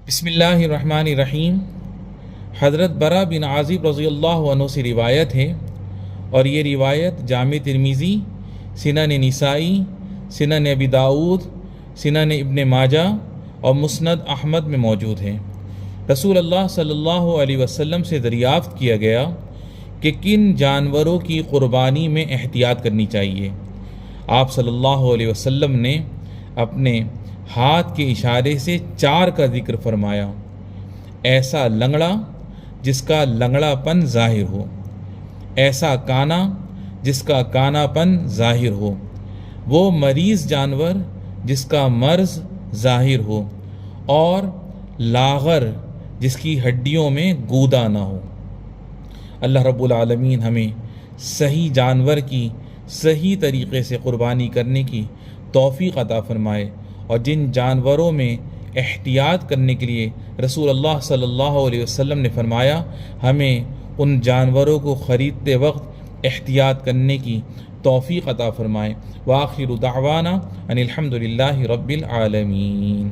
بسم اللہ الرحمن الرحیم۔ حضرت برا بن عازب رضی اللہ عنہ سے روایت ہے، اور یہ روایت جامع ترمذی، سنن نسائی، سنن ابی داؤد، سنن ابن ماجہ اور مسند احمد میں موجود ہے۔ رسول اللہ صلی اللہ علیہ وسلم سے دریافت کیا گیا کہ کن جانوروں کی قربانی میں احتیاط کرنی چاہیے۔ آپ صلی اللہ علیہ وسلم نے اپنے ہاتھ کے اشارے سے 4 کا ذکر فرمایا۔ ایسا لنگڑا جس کا لنگڑا پن ظاہر ہو، ایسا کانا جس کا کانا پن ظاہر ہو، وہ مریض جانور جس کا مرض ظاہر ہو، اور لاغر جس کی ہڈیوں میں گودا نہ ہو۔ اللہ رب العالمین ہمیں صحیح جانور کی صحیح طریقے سے قربانی کرنے کی توفیق عطا فرمائے، اور جن جانوروں میں احتیاط کرنے کے لیے رسول اللہ صلی اللہ علیہ وسلم نے فرمایا، ہمیں ان جانوروں کو خریدتے وقت احتیاط کرنے کی توفیق عطا فرمائے۔ وآخر دعوانا ان الحمد للہ رب العالمین۔